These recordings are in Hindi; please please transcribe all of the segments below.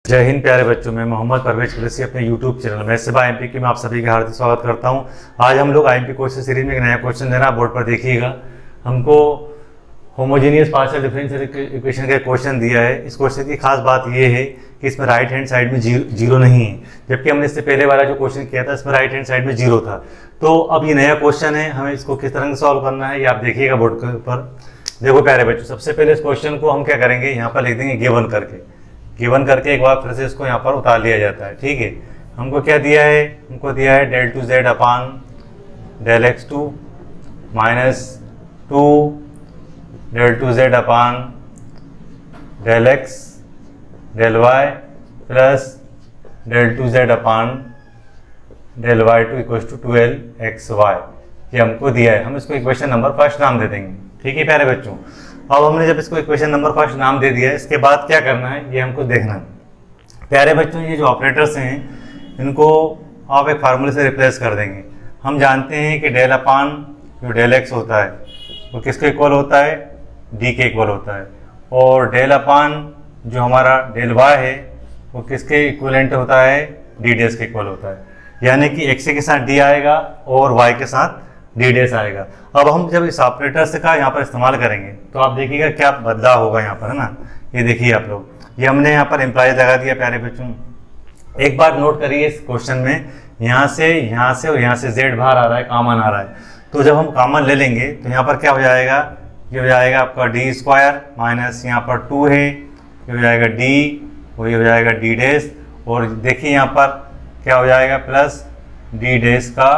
जय हिंद प्यारे बच्चों, मैं मोहम्मद परवेज कुरैशी अपने YouTube चैनल में सिवा एमपी में आप सभी का हार्दिक स्वागत करता हूं। आज हम लोग आईएमपी क्वेश्चन सीरीज में एक नया क्वेश्चन देना बोर्ड पर देखिएगा। हमको होमोजेनियस पार्शियल डिफरेंशियल इक्वेशन का क्वेश्चन दिया है। इस क्वेश्चन की खास बात यह है कि इसमें राइट हैंड साइड में जीरो नहीं है, जबकि हमने इससे पहले वाला जो क्वेश्चन किया था इसमें राइट हैंड साइड में जीरो था। तो अब ये नया क्वेश्चन है, हमें इसको किस तरह से सॉल्व करना है ये आप देखिएगा बोर्ड के ऊपर। देखो प्यारे बच्चों, सबसे पहले इस क्वेश्चन को हम क्या करेंगे, यहाँ पर लिख देंगे गिवन करके एक बार फिर से इसको यहाँ पर उतार लिया जाता है। ठीक है, हमको क्या दिया है, हमको दिया है del 2z upon del x2 minus 2 del 2z upon del x del y plus del 2z upon del y2 equal to 12xy। ये हमको दिया है, हम इसको इक्वेशन नंबर फर्स्ट नाम दे देंगे। ठीक है प्यारे बच्चों, अब हमने जब इसको इक्वेशन नंबर फर्स्ट नाम दे दिया है, इसके बाद क्या करना है ये हमको देखना है। प्यारे बच्चों, ये जो ऑपरेटर्स हैं इनको आप एक फार्मूले से रिप्लेस कर देंगे। हम जानते हैं कि डेल अपान जो डेल एक्स होता है वो किसके इक्वल होता है, डी के इक्वल होता है, और डेल अपान जो हमारा डेल वाई है वो किसके इक्वलेंट होता है, डी डेस के इक्वल होता है। यानी कि एक्स के साथ डी आएगा और वाई के साथ डी डेस आएगा। अब हम जब इस ऑपरेटर्स का यहाँ पर इस्तेमाल करेंगे तो आप देखिएगा क्या बदलाव होगा यहाँ पर, है ना। ये देखिए आप लोग, ये हमने यहाँ पर एम्प्लॉयज लगा दिया। प्यारे बच्चों, एक बार नोट करिए इस क्वेश्चन में यहाँ से और यहाँ से जेड बाहर आ रहा है, कॉमन आ रहा है। तो जब हम कॉमन ले लेंगे तो यहाँ पर क्या हो जाएगा, ये हो जाएगा आपका डी स्क्वायर माइनस यहाँ पर 2 है, ये हो जाएगा डी, और ये हो जाएगा डी डेस, और देखिए यहाँ पर क्या हो जाएगा प्लस डी डेस का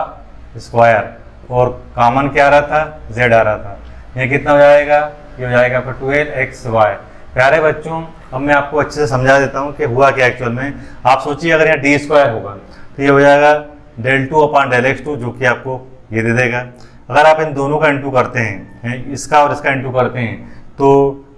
स्क्वायर, और कॉमन क्या आ रहा था, z आ रहा था। ये कितना हो जाएगा, ये हो जाएगा आपका 12xy। प्यारे बच्चों, अब मैं आपको अच्छे से समझा देता हूँ कि हुआ क्या एक्चुअल में। आप सोचिए अगर यहाँ डी स्क्वायर होगा तो ये हो जाएगा del 2 अपान del x2, जो कि आपको ये दे देगा। अगर आप इन दोनों का इंटू करते हैं, इसका और इसका इंटू करते हैं, तो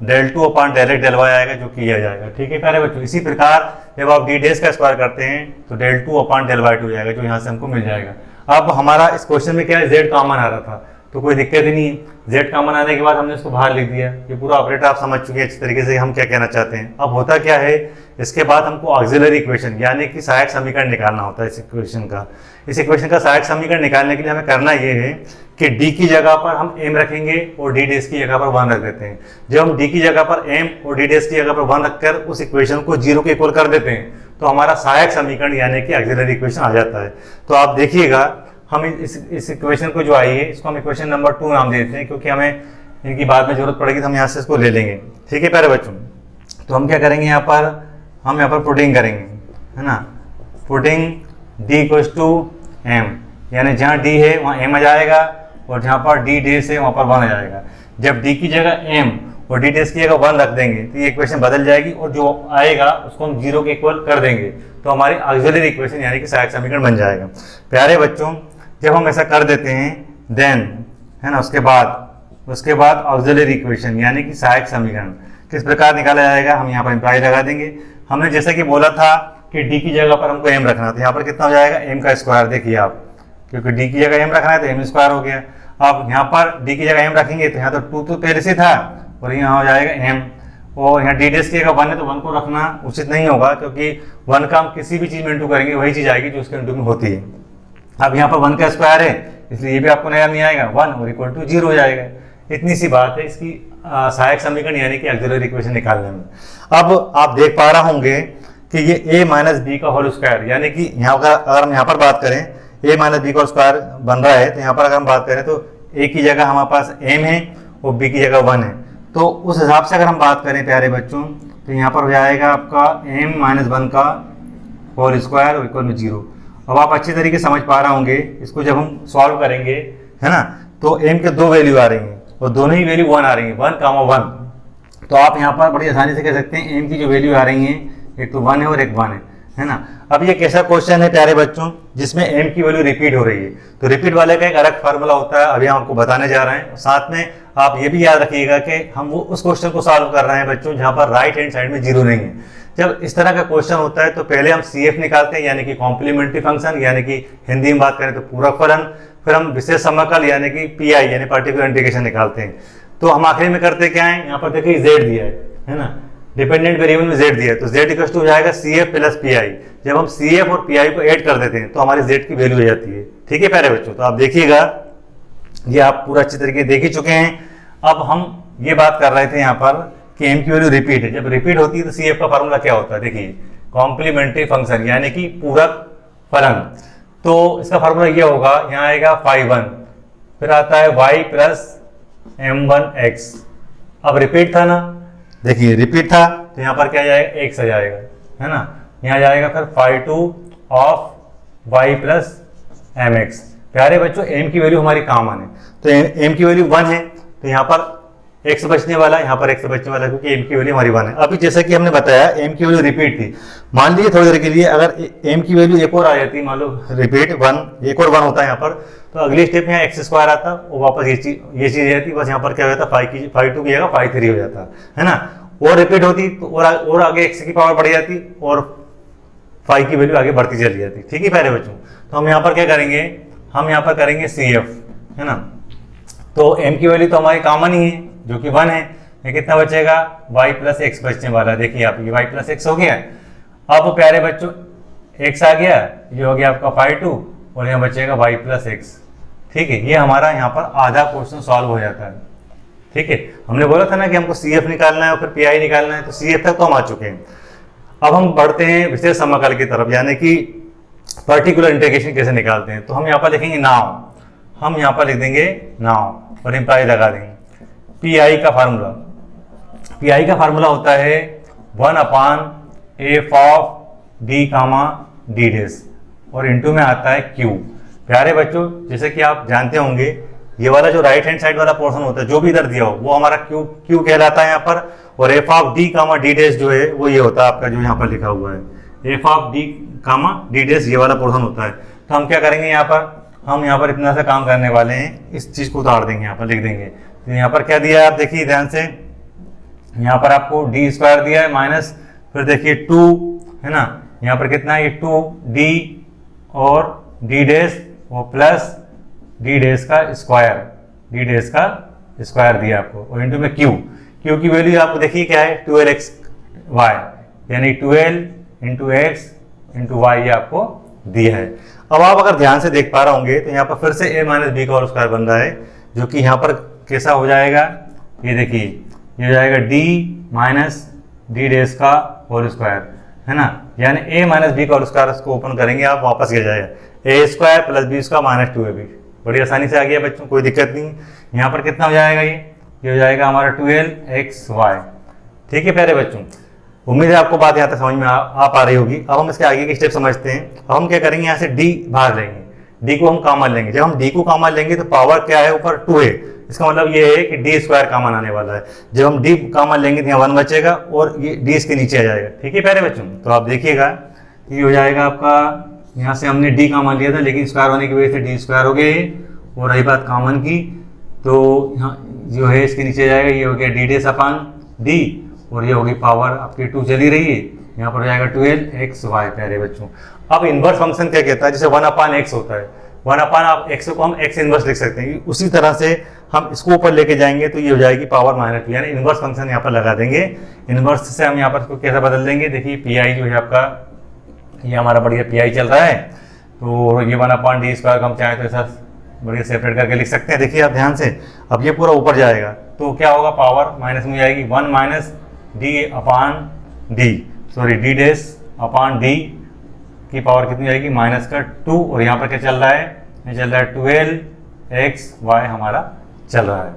del 2 अपान del x del y आएगा, जो कि ये आ जाएगा। ठीक है प्यारे बच्चों, इसी प्रकार जब आप डी डेस का स्क्वायर करते हैं तो del 2 अपान del y2 हो जाएगा, जो यहाँ से हमको मिल जाएगा। अब हमारा इस क्वेश्चन में क्या है, z कॉमन आ रहा था तो कोई दिक्कत ही नहीं है। z कॉमन आने के बाद हमने इसको बाहर लिख दिया। ये पूरा ऑपरेटर आप समझ चुके हैं अच्छी तरीके से हम क्या कहना चाहते हैं। अब होता क्या है, इसके बाद हमको ऑक्सिलरी इक्वेशन यानी कि सहायक समीकरण निकालना होता है इस इक्वेशन का। इस इक्वेशन का सहायक समीकरण निकालने के लिए हमें करना ये है कि d की जगह पर हम m रखेंगे और d डेस की जगह पर 1 रख देते हैं। जब हम d की जगह पर m और d डेस की जगह पर 1 रखकर उस इक्वेशन को 0 के इक्वल कर देते हैं तो हमारा सहायक समीकरण यानी कि ऑक्सिलरी इक्वेशन आ जाता है। तो आप देखिएगा, हम इस इक्वेशन को जो आई है इसको हम इक्वेशन नंबर 2 नाम देते हैं, क्योंकि हमें इनकी बाद में जरूरत पड़ेगी तो हम यहाँ से इसको ले लेंगे। ठीक है प्यारे बच्चों, तो हम क्या करेंगे, हम यहाँ पर पुटिंग करेंगे, है ना। Putting d equals to m, यानी जहाँ d है वहाँ m आ जाएगा और जहाँ पर d डेस है वहाँ पर 1 आ जाएगा। जब d की जगह m और d डेस की जगह 1 रख देंगे तो ये इक्वेशन बदल जाएगी और जो आएगा उसको हम 0 के इक्वल कर देंगे तो हमारी ऑक्सिलरी इक्वेशन यानी कि सहायक समीकरण बन जाएगा। प्यारे बच्चों, जब हम ऐसा कर देते हैं देन, है ना, उसके बाद ऑक्सिलरी इक्वेशन यानी कि सहायक समीकरण किस प्रकार निकाला जाएगा, हम यहाँ पर इम्प्लाई लगा देंगे। हमने जैसे कि बोला था कि d की जगह पर हमको m रखना था, यहाँ पर कितना हो जाएगा, m का स्क्वायर। देखिए आप, क्योंकि d की जगह m रखना है तो m स्क्वायर हो गया। अब यहाँ पर d की जगह m रखेंगे तो यहाँ तो 2 तो पहले से था और यहाँ हो जाएगा m, और यहाँ डी डेस की जगह 1 है तो 1 को रखना उचित नहीं होगा, क्योंकि 1 का हम किसी भी चीज़ में इंटू करेंगे वही चीज़ आएगी जो उसके इंटू में होती है। अब यहाँ पर 1 का स्क्वायर है इसलिए ये भी आपको नया नहीं आएगा, 1 और इक्वल टू 0 हो जाएगा। इतनी सी बात है इसकी सहायक समीकरण यानी कि ऑक्सिलरी इक्वेशन निकालने में। अब आप देख पा रहे होंगे कि ये a माइनस बी का होल स्क्वायर, यानी कि यहाँ पर अगर हम यहाँ पर बात करें a माइनस बी का स्क्वायर बन रहा है, तो यहाँ पर अगर हम बात करें तो a की जगह हमारे पास m है और b की जगह 1 है। तो उस हिसाब से अगर हम बात करें प्यारे बच्चों तो यहाँ पर हो जाएगा आपका m माइनस 1 का होल स्क्वायर और इक्वल में 0। अब आप अच्छी तरीके से समझ पा रहे होंगे, इसको जब हम सॉल्व करेंगे, है ना, तो m के 2 वैल्यू आ रही हैं और दोनों ही वैल्यू 1 आ रही हैं, 1, 1। तो आप यहाँ पर बड़ी आसानी से कह सकते हैं m की जो वैल्यू आ रही हैं एक तो 1 है और एक 1 है ना। अब ये कैसा क्वेश्चन है प्यारे बच्चों जिसमें m की वैल्यू रिपीट हो रही है, तो रिपीट वाले का एक अलग फार्मूला होता है, अभी हम आपको बताने जा रहे हैं। साथ में आप ये भी याद रखिएगा कि हम वो उस क्वेश्चन को सॉल्व कर रहे हैं बच्चों जहाँ पर राइट हैंड साइड में 0 नहीं है। जब इस तरह का क्वेश्चन होता है तो पहले हम CF निकालते हैं यानी कि कॉम्प्लीमेंट्री फंक्शन, यानी कि हिंदी में बात करें तो पूरक फलन, फिर हम विशेष समाकल यानी कि PI यानी पार्टिकुलर इंटीग्रेशन निकालते हैं। तो हम आखिरी में करते क्या है, यहाँ पर देखिए z दिया है ना, डिपेंडेंट वेरिएबल में z दिया है, तो z इक्वल टू हो जाएगा CF प्लस PI। जब हम CF और PI को ऐड कर देते हैं तो हमारी z की वैल्यू हो जाती है। ठीक है प्यारे बच्चों, तो आप देखिएगा ये आप पूरा अच्छी तरीके देख ही चुके हैं। अब हम ये बात कर रहे थे यहाँ पर कि m की वैल्यू रिपीट है। जब रिपीट होती है तो CF का फार्मूला क्या होता है, देखिए कॉम्प्लीमेंट्री फंक्शन यानी कि पूरक फलन। तो इसका फार्मूला ये होगा, यहाँ आएगा phi1, फिर आता है y प्लस m1x। अब रिपीट था ना, देखिए रिपीट था तो यहाँ पर क्या जाएगा, x आ जाएगा, है ना। यहाँ जाएगा फिर phi2 of y plus mx। प्यारे बच्चों m की वैल्यू हमारी कॉमन है, तो m की वैल्यू 1 है, तो यहाँ पर x बचने वाला है, यहाँ पर x बचने वाला है क्योंकि m की वैल्यू हमारी 1 है। अभी जैसा कि हमने बताया m की वैल्यू रिपीट थी, मान लीजिए थोड़ी देर के लिए अगर m की वैल्यू एक और आ जाती, मान लो रिपीट 1, एक और 1 होता है यहाँ पर, तो अगली स्टेप यहाँ x स्क्वायर आता और वापस ये चीज जाती, बस यहाँ पर क्या हो जाता, phi2 की जगह phi3 हो जाता है ना। और रिपीट होती तो और आगे x की पावर बढ़ जाती और phi की वैल्यू आगे बढ़ती चली जाती। ठीक है प्यारे बच्चों, तो हम यहाँ पर क्या करेंगे, हम यहाँ पर करेंगे CF, है ना। तो m की वैल्यू तो हमारी कॉमन ही है जो कि 1 है, ये कितना बचेगा, y प्लस x बचने वाला है। देखिए आप ये y प्लस x हो गया। अब प्यारे बच्चों x आ गया, ये हो गया आपका phi2 और यहाँ बचेगा y प्लस x। ठीक है, ये हमारा यहाँ पर आधा क्वेश्चन सॉल्व हो जाता है। ठीक है, हमने बोला था ना कि हमको CF निकालना है और फिर PI निकालना है, तो CF तक तो हम आ चुके हैं। अब हम बढ़ते हैं विशेष समाकल की तरफ, यानी कि पर्टिकुलर इंटीग्रेशन कैसे निकालते हैं। तो हम यहाँ पर लिखेंगे नाउ, हम यहाँ पर लिख देंगे नाउ और इम्प्लाई लगा देंगे। PI का फार्मूला, PI का फार्मूला होता है 1/f of d comma d dash और इनटू में आता है Q। प्यारे बच्चों जैसे कि आप जानते होंगे, ये वाला जो राइट हैंड साइड वाला पोर्शन होता है जो भी इधर दिया हो वो हमारा Q कहलाता है यहाँ पर, और f of d comma d dash जो है वो ये होता है आपका जो यहाँ पर लिखा हुआ है, f of d comma d dash ये वाला पोर्शन होता है। तो हम क्या करेंगे यहाँ पर, हम यहाँ पर इतना सा काम करने वाले हैं, इस चीज को उतार देंगे, यहाँ पर लिख देंगे। तो यहाँ पर क्या दिया है आप देखिए ध्यान से, यहाँ पर आपको डी स्क्वायर दिया है माइनस, फिर देखिए 2, है ना, यहाँ पर कितना है, ये 2d और d डैश और प्लस d डैश का स्क्वायर, d डैश का स्क्वायर दिया आपको और इनटू में q की वैल्यू आपको देखिए क्या है, 12xy, यानी 12 इंटू एक्स इंटू वाई ये आपको दिया है। अब आप अगर ध्यान से देख पा रहे होंगे तो यहाँ पर फिर से a माइनस बी का होल स्क्वायर बन रहा है, जो कि यहाँ पर कैसा हो जाएगा, ये देखिए ये हो जाएगा d माइनस डी डैश का होल स्क्वायर, है ना, यानी a माइनस बी का होल स्क्वायर को ओपन करेंगे आप, वापस गिर जाएगा a square plus B square minus 2ab। बड़ी आसानी से आ गया बच्चों, कोई दिक्कत नहीं। यहाँ पर कितना हो जाएगा, ये हो जाएगा हमारा 12xy। ठीक है प्यारे बच्चों, उम्मीद है आपको बात यहाँ तक समझ में आ पा रही होगी। अब हम इसके आगे की स्टेप समझते हैं। अब हम क्या करेंगे, यहाँ से d बाहर लेंगे, d को हम कॉमन लेंगे। जब हम d को कॉमन लेंगे तो पावर क्या है, ऊपर 2 है, इसका मतलब ये है कि d स्क्वायर कॉमन आने वाला है। जब हम d कॉमन लेंगे तो यहाँ 1 बचेगा और ये d इसके नीचे आ जाएगा। ठीक है प्यारे बच्चों, तो आप देखिएगा ये हो जाएगा आपका, यहाँ से हमने d कॉमन लिया था लेकिन स्क्वायर होने की वजह से d स्क्वायर हो गया। और रही बात कॉमन की, तो यहाँ जो है इसके नीचे जाएगा, ये हो गया d डैश अपान d और ये होगी पावर आपकी 2 चली रही है, यहाँ पर हो जाएगा 12xy प्यारे बच्चों। अब इन्वर्स फंक्शन क्या कहता है, जैसे 1/x होता है, 1/x को हम x इन्वर्स लिख सकते हैं, उसी तरह से हम इसको ऊपर लेके जाएंगे तो ये हो जाएगी पावर -2, यानी इन्वर्स फंक्शन यहाँ पर लगा देंगे। इन्वर्स से हम यहाँ पर इसको कैसे बदल देंगे, देखिए PI जो है आपका, ये हमारा बढ़िया PI चल रहा है, तो ये 1/d स्क्वायर को हम चाहें तो ऐसा बढ़िया सेपरेट करके लिख सकते हैं। देखिए आप ध्यान से, अब ये पूरा ऊपर जाएगा तो क्या होगा, पावर माइनस में जाएगी, 1 माइनस d डैश अपान d की पावर कितनी जाएगी, माइनस का 2, और यहाँ पर क्या चल रहा है, ये चल रहा है 12xy हमारा चल रहा है।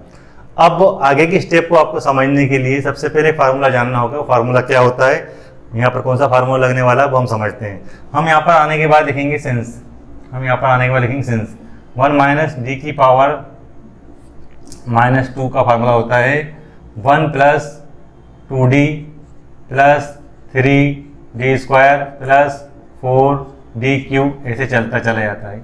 अब आगे की स्टेप को आपको समझने के लिए सबसे पहले फार्मूला जानना होगा, वो फार्मूला क्या होता है, यहाँ पर कौन सा फार्मूला लगने वाला है वो हम समझते हैं। हम यहाँ पर आने के बाद लिखेंगे सिंस, हम यहाँ पर आने के बाद लिखेंगे सिंस 1 माइनस d की पावर -2 का फार्मूला होता है 1 plus 2d plus 3d square plus 4d cube, ऐसे चलता चला जाता है,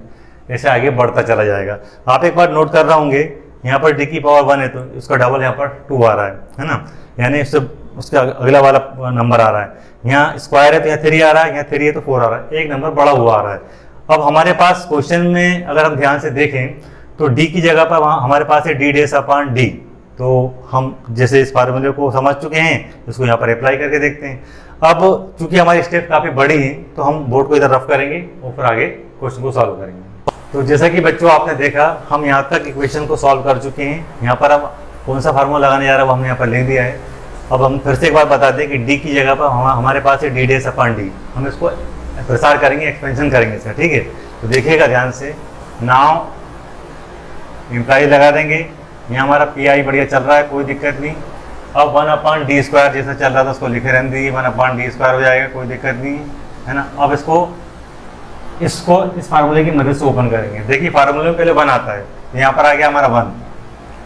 ऐसे आगे बढ़ता चला जाएगा। आप एक बार नोट कर रहे होंगे, यहाँ पर d की पावर 1 है तो इसका डबल यहाँ पर 2 आ रहा है ना, यानी इससे उसका अगला वाला नंबर आ रहा है। यहाँ स्क्वायर है तो यहाँ 3 आ रहा है, यहाँ 3 है तो 4 आ रहा है, एक नंबर बड़ा हुआ आ रहा है। अब हमारे पास क्वेश्चन में अगर हम ध्यान से देखें तो d की जगह पर वहाँ हमारे पास है d डैश अपान d, तो हम जैसे इस फार्मूले को समझ चुके हैं, इसको यहाँ पर अप्लाई करके देखते हैं। अब चूंकि हमारी स्टेप काफ़ी बड़ी है तो हम बोर्ड को इधर रफ करेंगे और फिर आगे क्वेश्चन को सॉल्व करेंगे। तो जैसा कि बच्चों आपने देखा, हम यहाँ तक इक्वेशन को सॉल्व कर चुके हैं। यहाँ पर अब कौन सा फार्मूला लगाने जा रहा है वो हमने यहाँ पर लिख दिया है। अब हम फिर से एक बार बता दें कि डी की जगह पर हमारे पास है डी डेस अपॉन डी। हम इसको प्रसार करेंगे, एक्सपेंशन करेंगे इसका, ठीक है। तो देखिएगा ध्यान से, नाउ इम्प्लाई लगा देंगे। यहाँ हमारा पी आई बढ़िया चल रहा है, कोई दिक्कत नहीं। अब 1 डी स्क्वायर जैसा चल रहा था उसको लिखे रहने दीजिए, 1 डी स्क्वायर हो जाएगा, कोई दिक्कत नहीं है ना। अब इसको इस फार्मूले की मदद से ओपन करेंगे। देखिए फार्मूले में पहले 1 आता है, यहाँ पर आ गया हमारा 1,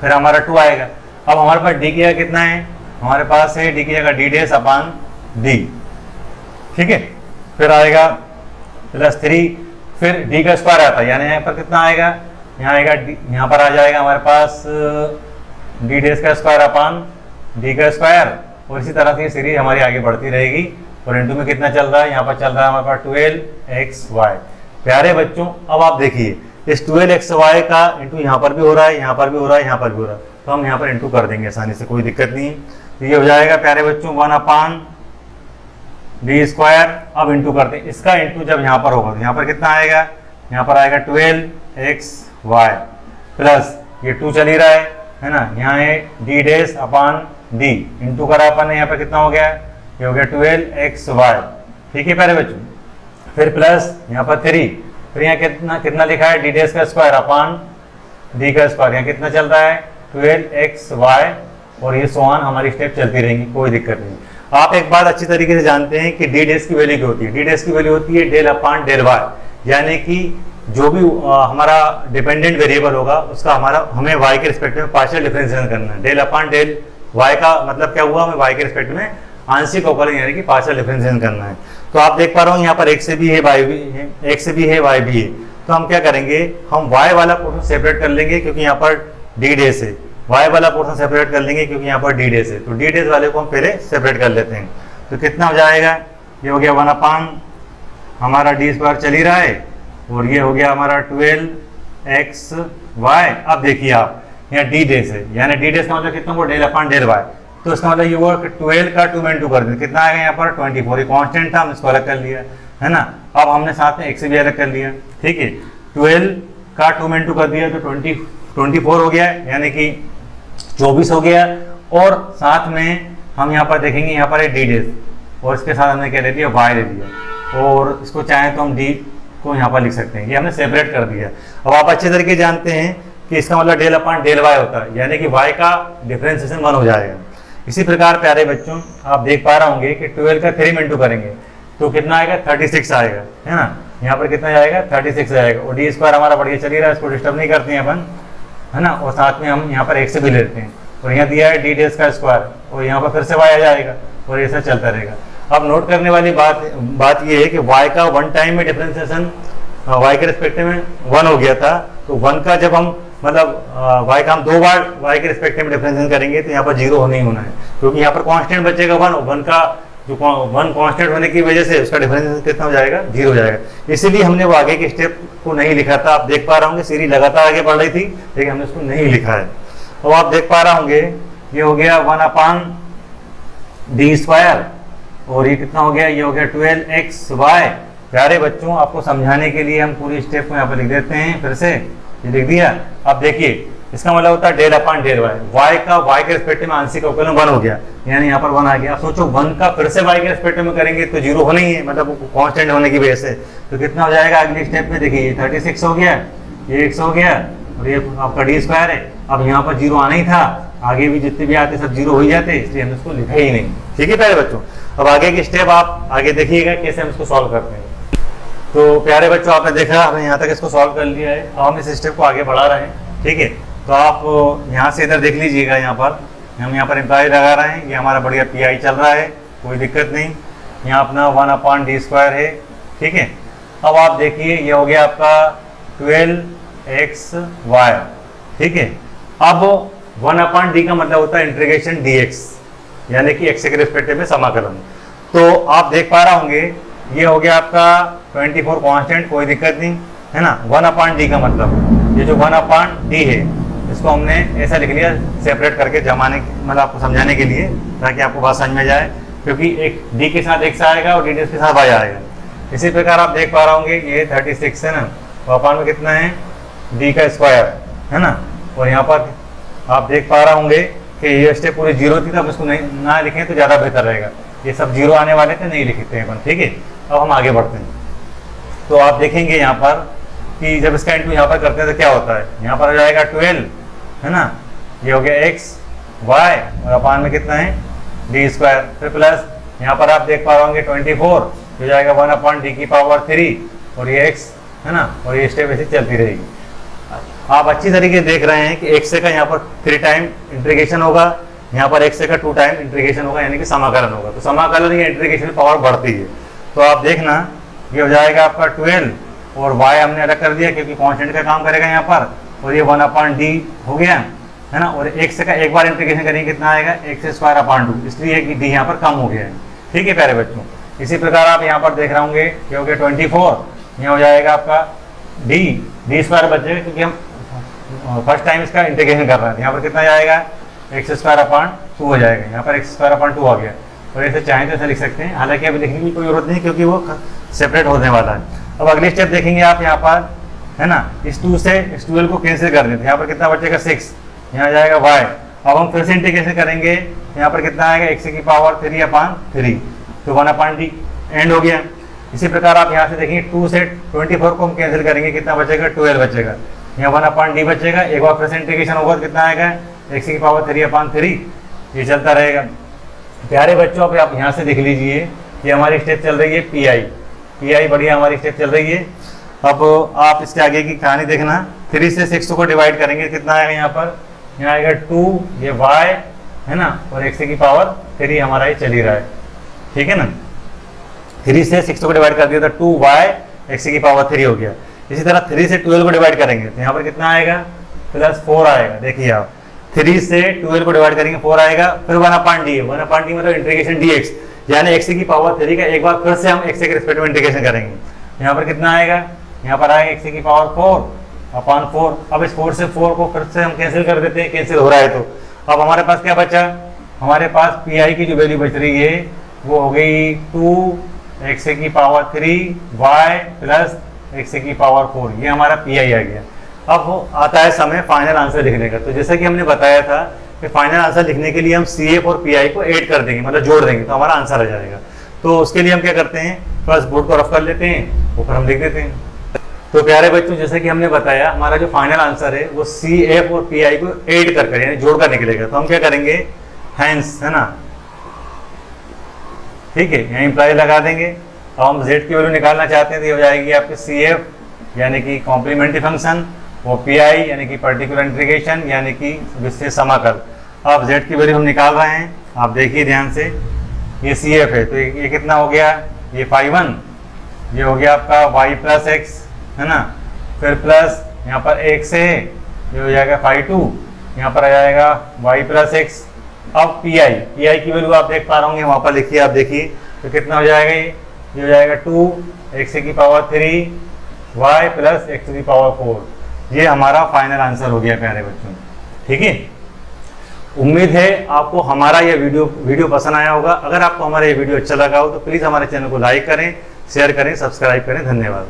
फिर हमारा 2 आएगा। अब हमारे पास डी की जगह कितना है, हमारे पास है डी की जगह डी डेस अपॉन डी, ठीक है। फिर आएगा +3, फिर डी का स्क्वायर आता है, यानी यहाँ पर कितना आएगा, यहाँ आएगा यहाँ पर आ जाएगा हमारे पास डी डेस का स्क्वायर अपॉन डी का स्क्वायर। और इसी तरह से ये सीरीज हमारी आगे बढ़ती रहेगी। और इनटू में कितना चल रहा है, यहाँ पर चल रहा है हमारे पास 12xy। प्यारे बच्चों अब आप देखिए, इस 12xy का इंटू यहाँ पर भी हो रहा है, यहाँ पर भी हो रहा है, यहाँ पर भी हो रहा है, तो हम यहाँ पर इंटू कर देंगे आसानी से, कोई दिक्कत नहीं है। तो ये हो जाएगा प्यारे बच्चों 1 डी स्क्वायर। अब इंटू करते हैं, इसका इंटू जब यहाँ पर होगा तो यहाँ पर कितना आएगा, यहाँ पर आएगा 12xy प्लस ये 2 चल ही रहा है ना। यहाँ है डी डेस अपॉन डी, इंटू करा अपन ने, यहाँ पर कितना हो गया, ये हो गया 12xy, ठीक है प्यारे बच्चों। फिर प्लस यहाँ पर 3, फिर यहाँ कितना लिखा है, डी डेस का स्क्वायर अपॉन डी का स्क्वायर, यहाँ कितना चल रहा है 12xy। और ये सोहान हमारी स्टेप चलती रहेंगी, कोई दिक्कत नहीं। आप एक बात अच्छी तरीके से जानते हैं कि डी डेस की वैल्यू क्या होती है। डी डेस की वैल्यू होती है डेल अपॉन डेल वाई, यानी कि जो भी हमारा डिपेंडेंट वेरिएबल होगा उसका हमें वाई के रिस्पेक्ट में पार्शियल डिफरेंशिएशन करना है। डेल अपॉन डेल वाई का मतलब क्या हुआ, हमें वाई के रिस्पेक्ट में आंशिक अवकलन यानी कि पार्शियल डिफरेंशिएशन करना है। तो आप देख पा रहे हो यहाँ पर x से भी है y भी है, x से भी है y भी है। तो हम क्या करेंगे, हम y वाला पोर्शन सेपरेट कर लेंगे क्योंकि यहाँ पर डी डेस है, y वाला पोर्शन सेपरेट कर लेंगे क्योंकि यहाँ पर डी डेस है। तो डी डेस वाले को हम पहले सेपरेट कर लेते हैं। तो कितना हो जाएगा, ये हो गया 1 हमारा डी स्क्वायर चल ही रहा है, और ये हो गया हमारा 12xy। अब देखिए आप यहाँ डी डेस है, यानी डी डेस का मतलब कितना हुआ, डेल अपॉन डेल वाई। तो इसका मतलब ये हुआ कि 12 का 2 में 2 कर दें, कितना आएगा यहाँ पर 24। ये कांस्टेंट था, हम इसको अलग कर लिया है ना। अब हमने साथ में x भी अलग कर लिया, ठीक है। 12 का 2 में 2 कर दिया तो 24 हो गया, यानी कि 24 हो गया। और साथ में हम यहाँ पर देखेंगे, यहाँ पर है डी डेस, और इसके साथ हमने क्या ले दिया, y ले दिया। और इसको चाहें तो हम d को यहाँ पर लिख सकते हैं, ये हमने सेपरेट कर दिया। अब आप अच्छे तरीके जानते हैं कि इसका मतलब डेल अपॉन डेल वाई होता है, यानी कि y का डिफरेंशिएशन 1 हो जाएगा। इसी प्रकार प्यारे बच्चों आप देख पा रहे होंगे कि 12 का 3 में 2 करेंगे तो कितना आएगा, 36 आएगा, है ना। यहाँ पर कितना जाएगा, 36 आएगा। और डी स्क्वायर हमारा बढ़िया चल ही रहा है, इसको डिस्टर्ब नहीं करते हैं अपन, है ना। और साथ में हम यहाँ पर x से भी लेते हैं, और यहाँ दिया है डी डेस का स्क्वायर, और यहाँ पर फिर से y आ जाएगा, और ऐसा चलता रहेगा। अब नोट करने वाली बात ये है कि y का 1 टाइम में डिफरेंशिएशन y के रिस्पेक्ट में 1 हो गया था। तो 1 का जब हम मतलब y का हम 2 बार y के रिस्पेक्ट में डिफरेंशिएशन करेंगे तो यहाँ पर 0 होना ही होना है, क्योंकि यहाँ पर कांस्टेंट बचेगा 1 का जो 1 कांस्टेंट होने की वजह से उसका डिफरेंशिएशन कितना हो जाएगा, 0 हो जाएगा। इसीलिए हमने वो आगे के स्टेप को नहीं लिखा था। आप देख पा रहे होंगे सीरीज लगातार आगे बढ़ रही थी, लेकिन हमने उसको नहीं लिखा है। अब आप देख पा रहे होंगे ये हो गया 1 डी स्क्वायर, और ये कितना हो गया, ये हो गया 12xy। प्यारे बच्चों आपको समझाने के लिए हम पूरी स्टेप को यहाँ पर लिख देते हैं, फिर से ये लिख दिया। अब देखिए इसका मतलब होता है del upon del Y, Y का वाई के रिस्पेक्ट में आंशिक अवकलन 1 हो गया, यानी यहाँ पर 1 आ गया। अब सोचो 1 का फिर से वाई के रिस्पेक्ट में करेंगे तो 0 होना ही है, मतलब कांस्टेंट होने की वजह से। तो कितना हो जाएगा अगली स्टेप में, देखिए 36 हो गया, ये x हो गया, और ये आपका डी स्क्वायर है। अब यहाँ पर 0 आना ही था, आगे भी जितने भी आते सब 0 हो ही जाते, इसलिए हमने उसको लिखा ही नहीं, ठीक है प्यारे बच्चों। अब आगे की स्टेप आप आगे देखिएगा कैसे हम इसको सॉल्व करते हैं। तो प्यारे बच्चों आपने देखा हमने यहाँ तक इसको सॉल्व कर लिया है, अब हम इस स्टेप को आगे बढ़ा रहे हैं, ठीक है। तो आप यहाँ से इधर देख लीजिएगा, यहाँ पर हम यहाँ पर इम्प्लाई लगा रहे हैं, ये हमारा बढ़िया पी आई चल रहा है, कोई दिक्कत नहीं। यहाँ अपना 1 डी स्क्वायर है, ठीक है। अब आप देखिए ये हो गया आपका 12xy, ठीक है। अब 1 डी का मतलब होता है इंटीग्रेशन dx, यानी कि x के रिस्पेक्टिव में समाकलन। तो आप देख पा रहे होंगे ये हो गया आपका 24 कांस्टेंट, कोई दिक्कत नहीं, है ना। 1 डी का मतलब ये जो 1 डी है इसको हमने ऐसा लिख लिया सेपरेट करके जमाने मतलब आपको समझाने के लिए, ताकि आपको बात समझ में जाए, क्योंकि एक डी के साथ x आएगा और डी के साथ y आएगा। इसी प्रकार आप देख पा रहे होंगे ये 36 है ना, तो अपान में कितना है डी का स्क्वायर है ना, और यहाँ पर आप देख पा रहे होंगे कि ये स्टेप पूरी जीरो थी, तब इसको नहीं ना लिखें तो ज़्यादा बेहतर रहेगा। ये सब जीरो आने वाले थे, नहीं लिखते हैं अपन, ठीक है। अब हम आगे बढ़ते हैं। तो आप देखेंगे यहाँ पर कि जब इसका इंटू यहाँ पर करते हैं तो क्या होता है, यहाँ पर आ जाएगा 12 है ना, ये हो गया x y और अपान में कितना है डी स्क्वायर, फिर प्लस यहाँ पर आप देख पा रहे होंगे 24 हो जाएगा 1/d की पावर 3 और ये x है ना, और ये स्टेप ऐसे चलती रहेगी। आप अच्छी तरीके से देख रहे हैं कि x से का यहाँ पर 3 टाइम इंटीग्रेशन होगा, यहाँ पर x से का 2 टाइम इंटीग्रेशन होगा, यानी कि समाकलन होगा। तो समाकलन या इंटीग्रेशन पावर बढ़ती है। तो आप देखना ये हो जाएगा आपका 12 और y हमने अलग कर दिया क्योंकि कांस्टेंट का काम करेगा यहाँ पर, और ये 1/d हो गया है ना, और x से का एक बार इंटीग्रेशन करेंगे कितना आएगा x²/2, इसलिए कि d यहाँ पर कम हो गया है, ठीक है प्यारे बच्चों। इसी प्रकार आप यहाँ पर देख रहे होंगे कि हो गया 24, यहाँ हो जाएगा आपका d² बचेगा क्योंकि हम फर्स्ट टाइम इसका इंटीग्रेशन कर रहे हैं। यहाँ पर कितना जाएगा x²/2 हो जाएगा, यहाँ पर x²/2 आ गया, और ऐसे चाहें तो ऐसे लिख सकते हैं, हालांकि अभी लिखने की कोई जरूरत नहीं क्योंकि वो सेपरेट होने वाला है। अब अगले स्टेप देखेंगे आप यहाँ पर है ना, इस 2 से इस 12 को कैंसिल कर देते हैं, यहाँ पर कितना बचेगा 6, यहाँ जाएगा y। अब हम फिर से इंटीग्रेशन करेंगे, यहाँ पर कितना आएगा x⁻3/3, तो 1/d एंड हो गया। इसी प्रकार आप यहाँ से देखेंगे 2 से 24 को हम कैंसिल करेंगे, कितना बचेगा 12 बचेगा, यहाँ 1/d बचेगा। एक बार फिर से इंटीग्रेशन होगा तो कितना आएगा x⁻3/3, ये चलता रहेगा। प्यारे बच्चों अब आप यहाँ से देख लीजिए कि हमारी स्टेप चल रही है पी आई बढ़िया हमारी स्टेप चल रही है। अब आप इसके आगे की कहानी देखना, 3 से 6 को डिवाइड करेंगे कितना आएगा, यहाँ पर यहाँ आएगा 2, ये y है ना, और x⁻3 हमारा ये चल ही रहा है, ठीक है ना। 3 से 6 को डिवाइड कर दिया तो 2y x⁻3 हो गया। इसी तरह 3 से 12 को डिवाइड करेंगे तो यहाँ पर कितना आएगा +4 आएगा। देखिए आप 3 से 12 को डिवाइड करेंगे 4 आएगा, फिर 1/d है, 1/d मतलब इंटीग्रेशन dx, यानी x⁻3 का एक बार फिर से हम x के रिस्पेक्ट में इंटीग्रेशन करेंगे। यहाँ पर कितना आएगा, यहाँ पर आएगा x⁻4/4। अब इस 4 से 4 को फिर से हम कैंसिल कर देते हैं, कैंसिल हो रहा है तो अब हमारे पास क्या बचा, हमारे पास पी आई की जो वैल्यू बच रही है वो हो गई 2x⁻3y + x⁻4, ये हमारा पी आई आ गया। अब आता है समय फाइनल आंसर लिखने का। तो जैसा कि हमने बताया था कि फाइनल आंसर लिखने के लिए हम CF और PI को ऐड कर देंगे, मतलब जोड़ देंगे, तो हमारा आंसर आ जाएगा। तो उसके लिए हम क्या करते हैं, फर्स्ट बोर्ड को रफ कर लेते हैं, ऊपर हम लिख देते हैं। तो प्यारे बच्चों जैसे कि हमने बताया हमारा जो फाइनल आंसर है वो CF और PI को ऐड कर यानी जोड़ कर निकलेगा। तो हम क्या करेंगे, हैंस है ना, ठीक है, यहाँ इंप्लाई लगा देंगे। अब हम Z की वैल्यू निकालना चाहते हैं तो ये हो जाएगी आपकी CF यानी कि कॉम्प्लीमेंट्री फंक्शन, वो PI यानी कि पर्टिकुलर इंटीग्रेशन यानी कि विशेष समाकल। अब Z की वैल्यू हम निकाल रहे हैं, आप देखिए ध्यान से, ये CF है तो ये कितना हो गया, ये φ1, ये हो गया आपका y + x है ना, फिर प्लस यहाँ पर x है, ये हो जाएगा φ2, यहाँ पर आ जाएगा y + x। अब PI की वैल्यू आप देख पा रहे होंगे, वहाँ पर लिखिए, आप देखिए तो कितना हो जाएगा, ये हो जाएगा 2x⁻3y + x⁻4। ये हमारा फाइनल आंसर हो गया प्यारे बच्चों, ठीक है। उम्मीद है आपको हमारा ये वीडियो पसंद आया होगा। अगर आपको हमारा ये वीडियो अच्छा लगा हो तो प्लीज़ हमारे चैनल को लाइक करें, शेयर करें, सब्सक्राइब करें। धन्यवाद।